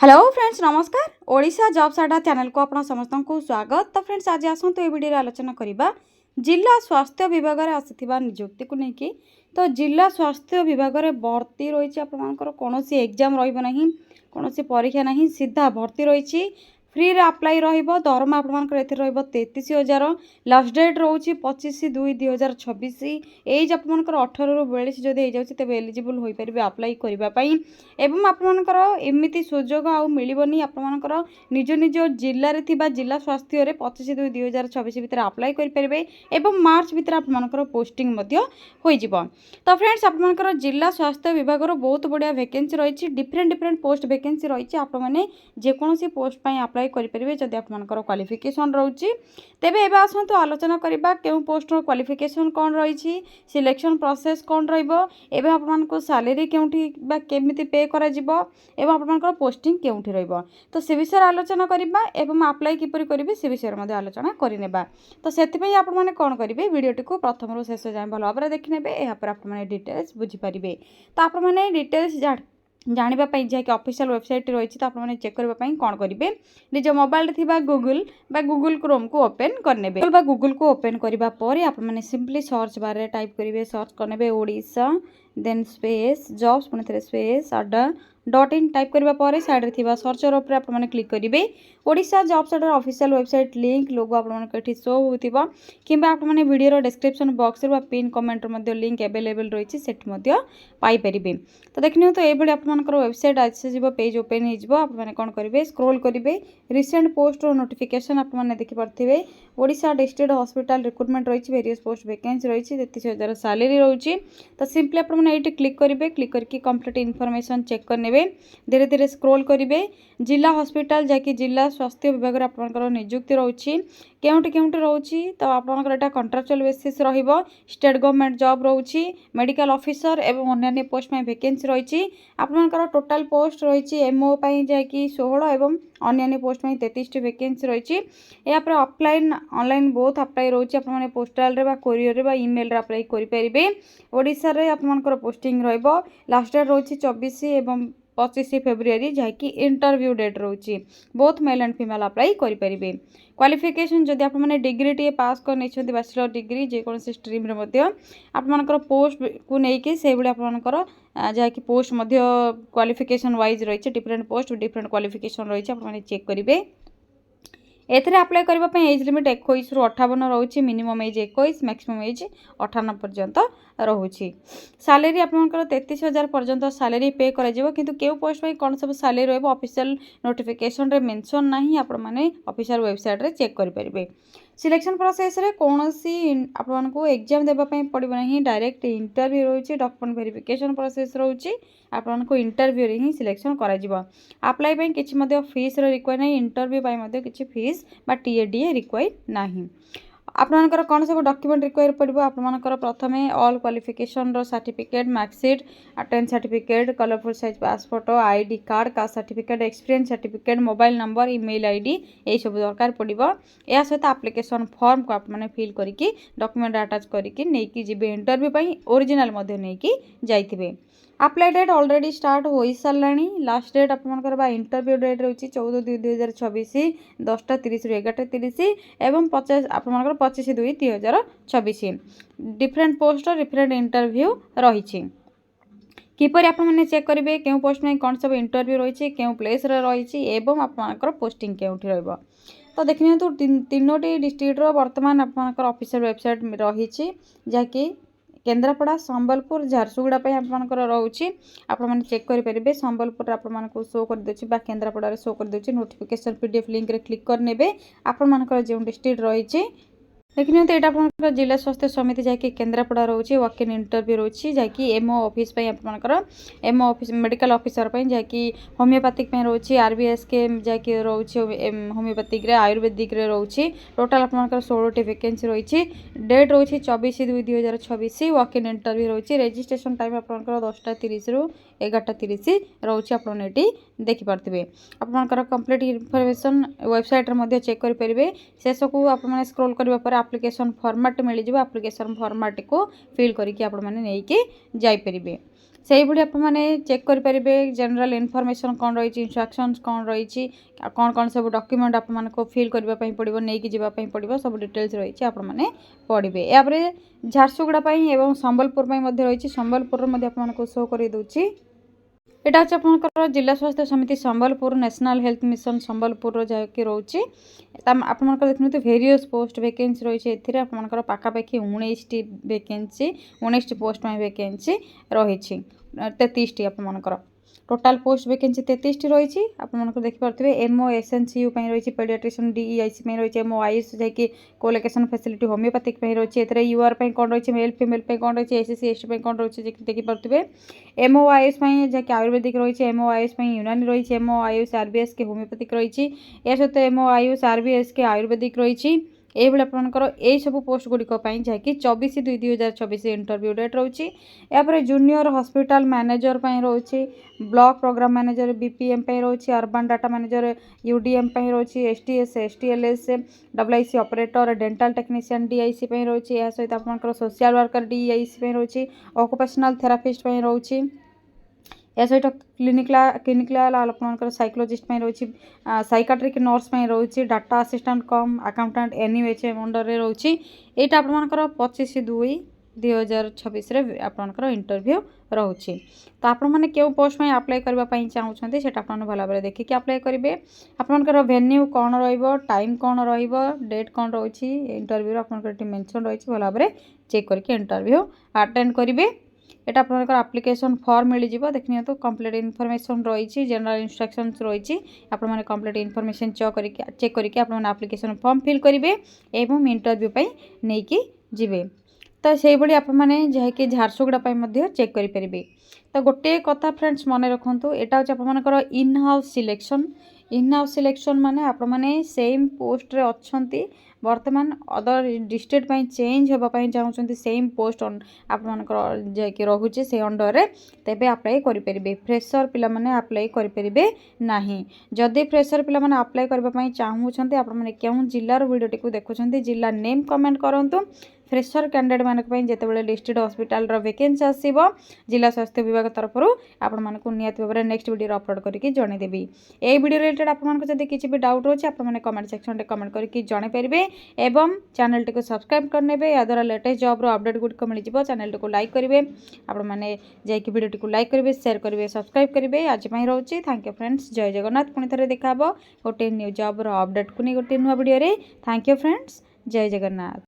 Hello friends नमस्कार Odisha jobs अड्डा channel को आपन समस्त को स्वागत। तो फ्रेंड्स आज आसतु ए वीडियो आलोचना करिबा जिला स्वास्थ्य विभाग रे आसीथिबा नियुक्ति को लेकिन। तो जिला स्वास्थ्य विभाग रे भर्ती रही आपनकर कोनोसी एग्जाम रहिबो नाही, कोनोसी परीक्षा नाही, सीधा भर्ती रही फ्री रे अप्लाई रहिबो। दरमा आपनकर एथि रहिबो 33,000। Last date रोची 25/2/2026। एज आपनकर 18 रु 42 जदि हे जाउछि तबे एलिजिबल होई परिबे अप्लाई करिबा पई। एवं आपनकर एमिति सुजोग आ मिलिबनी आपनकर निज निज जिल्ला रे थिबा जिला स्वास्थ्य रे 25/2/2026 भितर अप्लाई करि परिबे एवं मार्च भितर आपनकर पोस्टिंग मध्य होई जिवो। तो फ्रेंड्स आपनकर जिला स्वास्थ्य विभाग रो बहुत बढ़िया वैकेंसी रही, डिफरेंट पोस्ट वैकेंसी रही। आप माने जे कोनोसी पोस्ट पई अप्लाई करि परिबे जदि आपनकर क्वालिफिकेशन रहउची। तेबे एबे आसंतु आलोचना करिबा केउ पोस्ट रो क्वालिफिकेशन कोन रही, सिलेक्शन प्रोसेस कोन रहइबो, एबे आपनको सैलरी केउठी बा केमिति पे करा जिवो एवं आपनकर पोस्टिंग केउठी रहइबो। तो से विषय आलोचना करिबा एवं अप्लाई किपरि करिबे से विषय मध्ये आलोचना करिनेबा। तो सेति पई आप माने कोन करिबे वीडियोटी को प्रथम रु शेष जाय भलो भाबरे देखिनेबे। एहा पर आप माने डिटेल्स बुझी परिबे। तो आप माने डिटेल्स जानिबा पई जे कि ऑफिशियल वेबसाइट रही तो आप माने चेक करबा पई कोन करिबे, निज मोबाइल रे थिबा गूगल क्रोम को ओपन करनेबे। गूगल को ओपन करिबा परे आप माने सिंपली सर्च बार रे टाइप करिवे, सर्च करनेबे Odisha then space jobs Pune थरे स्पेस अड्डा .in टाइप करबा परे साइड रे थिबा सर्चर ऊपर आप माने क्लिक करिवे। ओडिशा जॉब्स अड्डा ऑफिशियल वेबसाइट लिंक लोगो आप माने कठी शो होतिबा किबा आप माने वीडियो रो डिस्क्रिप्शन बॉक्स रे बा पिन कमेंट रे मध्ये लिंक अवेलेबल रहिछि सेठ मध्ये पाई परिबे। तो देखनियो तो ए बडी आप मानकर वेबसाइट आसे जिवो पेज ओपन हे जिवो। आप माने कोन करिवे स्क्रॉल करिवे, रिसेंट पोस्ट रो नोटिफिकेशन आप माने देखि परथिबे। ओडिशा डिस्ट्रिक्ट हॉस्पिटल रिक्रूटमेंट रहिछि, वेरियस पोस्ट वैकेंसी रहिछि, 33,000 सैलरी रहउछि। तो सिंपली आप माने एटी क्लिक करिवे, क्लिक करके कंप्लीट इन्फॉर्मेशन चेक करनेबे। धीरे धीरे स्क्रॉल करिवे, जिला हॉस्पिटल जाकि जिला स्वास्थ्य विभाग रे आपनकर नियुक्ति रहउछि केउंटी रहउछि। तो आपनकर एटा कॉन्ट्रैक्चुअल बेसिस रहिबो, स्टेट गवर्नमेंट जॉब रहउछि, मेडिकल ऑफिसर एवं अन्य पोस्ट में वैकेंसी रहिछि। आपनकर टोटल पोस्ट रहिछि एमओ पई जाकि 16 एवं अन्य पोस्ट में 33 टी वैकेंसी रहिछि। या पर ऑफलाइन ऑनलाइन बोथ अप्लाई रहउछि। आप माने पोस्टल रे बा कोरियर रे बा ईमेल रे अप्लाई करि परिबे। ओडिसा रे आपनकर पोस्टिंग रहइबो। लास्ट डेट रहउछि 24 एवं 25 फेब्रुआरी जाकि इंटरव्यू डेट रहउछि। Both male and female apply करि परिबे। क्वालिफिकेशन जदि आप माने डिग्री टी पास कर नेछथि बैचलर डिग्री जे कोन से स्ट्रीम रे मध्ये आप मानकर पोस्ट को नै कि से बडी आप मानकर जाकि पोस्ट मध्ये क्वालिफिकेशन वाइज रहिछि, डिफरेंट पोस्ट डिफरेंट क्वालिफिकेशन रहिछि। आप माने चेक करिवे। एथरे अप्लाई करबा पई एज लिमिट 21 रु 58 रहउछि, मिनिमम एज 21 मैक्सिमम एज 58 पर्यंत रहउछि। सैलरी आपनकर 33,000 पर्यंत सैलरी पे करा जिवो, किंतु केउ पोस्ट पई कोन सब सैलरी रहबो ऑफिशियल नोटिफिकेशन रे मेंशन नाही। आप माने ऑफिशियल वेबसाइट रे चेक करि परिबे। सिलेक्शन प्रोसेस रे कोनोसी आपन को एग्जाम देबा पई पड़िबो नाही, डायरेक्ट इंटरव्यू रहउछि, डॉक्यूमेंट वेरिफिकेशन प्रोसेस रहउछि। आपन को इंटरव्यू रे ही सिलेक्शन करा जिवो। अप्लाई पई किछि मध्ये फीस रे रिक्वायर नाही, इंटरव्यू पई मध्ये किछि फीस बा टीएडीए रिक्वायर नाही। आपनकर कौन सब डॉक्यूमेंट रिक्वायर पड़ो, आपनकर प्रथमे ऑल क्वालिफिकेशन रो certificate, marksheet, attendance certificate, colourful size passport, ID card, caste certificate, experience certificate, mobile number, email ID यही सब दरकार पड़ो। या सहित एप्लिकेशन फॉर्म को आप माने फिल करके डॉक्यूमेंट अटैच करके नेकी जिबे इंटरव्यू पई ओरिजिनल मध्ये नेकी जाइथिबे। अप्लाई डेट ऑलरेडी स्टार्ट हो सारानी। लास्ट डेट आपनकर बा इंटरव्यू डेट रहउछि 14/2/2026 10:30 रु 11:30 एवं 50 आपनकर 25/2/2026। डिफरेंट पोस्ट डिफरेंट इंटरव्यू रहिछि। किपर आप माने चेक करिवे केउ पोस्ट में कोन सब इंटरव्यू रहिछि, केउ प्लेस रे रहिछि एवं आपनकर पोस्टिंग केउठी रहइबो। तो देखिने तो तीनोटी डिस्ट्रिक्ट रो वर्तमान आपनकर ऑफिशियल वेबसाइट रहिछि जाकि केन्द्रापड़ा, संबलपुर, झारसुगुड़ा पे आपनकर रहउछि। आप माने चेक करि परिबे। संबलपुर आप मानक शो कर देछि बा केन्द्रापड़ा रे शो कर देछि। नोटिफिकेशन पीडीएफ लिंक रे क्लिक कर नेबे। आप मानकर जे डिस्ट्रिक्ट रहिछि देखिए तो यहाँ आप जिला स्वास्थ्य समिति जैकि केन्द्रापड़ा रोचे वॉक इन इंटरव्यू रोचे जैकि एमओ ऑफिस आपंकर एमओ ऑफिस मेडिकल ऑफिसर जैकि होमियोपैथिक रोचे आरबीएसके जैकि रोचे होमियोपैथिक आयुर्वेदिक रोचे टोटाल आपंकर 16 वैकेंसी रही डेट रोचे 24/2/2026 वॉक इन इंटरव्यू रोचे रजिस्ट्रेशन टाइम आपंकर 10:30 रु 11:30 रोचे आपड़ी देखिपे आपंकर कंप्लीट इनफॉरमेशन वेबसाइट रे चेक करेंगे शेष को आप स्क्रॉल करने पर एप्लिकेशन फॉर्मेट मिल जाए एप्लिकेशन फॉर्मेट को फिल करके आप जापर से आपने चेक करेंगे जनरल इनफॉरमेशन कौन रही इंस्ट्रक्शंस कौन रही कौन कौन सब डॉक्यूमेंट आपको फिल करने पड़ो नहीं कि जावाई पड़ो सब डिटेल्स रही आपने पढ़े यापर झारसुगुड़ा और संबलपुर रही संबलपुर आपको शो कर दूची एटा हूँ आपंकर जिला स्वास्थ्य समिति Sambalpur national health mission Sambalpur जहाँकि रोचे आपंकर देखते भेरियस पोस्ट वैकेंसी रही है आपंकर पाखापाखि 19 वैकेंसी 19 पोस्ट में वैकेंसी रही 33 आपंकर टोटाल पोस्ट वैकेंसी 33 रही आपको देखिपे एमओ एसएनसीयू रही पेडियाट्रिशियन डीईआईसी रही एमओ आयुष जैकि कोलोकेशन फैसिलिटी होमियोपैथिक रही यूआर कौन रही मेल फिमेल कौन रही एससी एसटी कौन रही देखिपे एमओ आयुष जैकि आयुर्वेदिक रही एमओ आयुष यूनानी रही एमओ आयुष आरबीएस के होमियोपैथिक रही या सहित एमओ आयुष आरबीएस के आयुर्वेदिक रही ये आपंकर यही सब पोस्ट गुड़िक जहाँकि 24/2/2024 इंटरव्यू डेट रोचे यापर जूनियर हॉस्पिटल मैनेजर रोचे ब्लॉक प्रोग्राम मैनेजर बीपीएम रोचे अर्बन डाटा मैनेजर यूडीएम रोचे STS STLS WIC operator dental technician DIC रोचे या सहित आपंकर सोशल वर्कर डीआईसी रोचे ऑक्युपेशनल थेरापिस्ट रोचे या सहित क्लिनिकल आपंकर साइकोलॉजिस्ट रही साइकाट्रिक नर्स रही data assistant cum accountant NUHM under में रही यहाँ आपंकर 25/2/2026 आपंकर इंटरव्यू रोचे तो आपने क्यों पोस्ट में अप्लाई करने चाहते से भल भाव देखिए अप्लाई करेंगे आपंकर वेन्यू कौन टाइम कौन डेट कौन रही इंटरव्यू आपंकर मेंशन रही भल भाव चेक करके इंटरव्यू अटेंड करेंगे एटा आपनकर एप्लिकेशन फॉर्म मिल जिवो देखनियो तो कंप्लीट इनफॉरमेशन रही जनरल इंस्ट्रक्शंस रही आपण माने कंप्लीट इनफॉरमेशन चेक करके आपण माने एप्लिकेशन फॉर्म फिल करेंगे एवं इंटरव्यू पई नै कि जिवे तो से भाई आपण माने जहाँकि झारसुगुड़ा चेक करेंगे तो गोटे कथा फ्रेंड्स मन रखु यहाँ हूँ आपंकर इन हाउस सिलेक्शन माने आपण माने सेम पोस्ट रे अच्छंती वर्तमान अदर डिस्ट्रिक्ट चेंज होगापी चाहते सेम पोस्ट आपंकर जैकि रोचे से अंडर रे तेबे अप्लाई करेंगे फ्रेशर पिला माने अप्लाई करेंगे ना जदि फ्रेशर पिला माने अप्लाई करने चाहूँगी आपने क्यों जिलार वीडियोटी को देखुं जिला नेम कमेंट करूँ फ्रेशर कैंडिडेट माने जितेबाला लिस्टेड हॉस्पिटल वैकेंसी आसो जिला स्वास्थ्य विभाग तरफ आपण मानक निहाती भाव में नेक्स्ट वीडियो अपलोड करके जनईदेवी ये वीडियो रिलेटेड आपको जब किसी भी डाउट रोचे आपने कमेंट सेक्शन में कमेंट करके जनईपारे एवं चैनल टी को सब्सक्राइब करने या द्वारा लेटेस्ट जॉब अपडेट गुड़िक मिल चैनल टी को लाइक करेंगे आपने जाकि वीडियो टी को लाइक करेंगे शेयर करेंगे सब्सक्राइब करेंगे आज रोचे थैंक यू फ्रेंड्स जय जगन्नाथ पुणी थे देखा गोटे न्यू जॉब अपडेट को नहीं गोटे नुआ वीडियो थैंक यू फ्रेंड्स जय जगन्नाथ।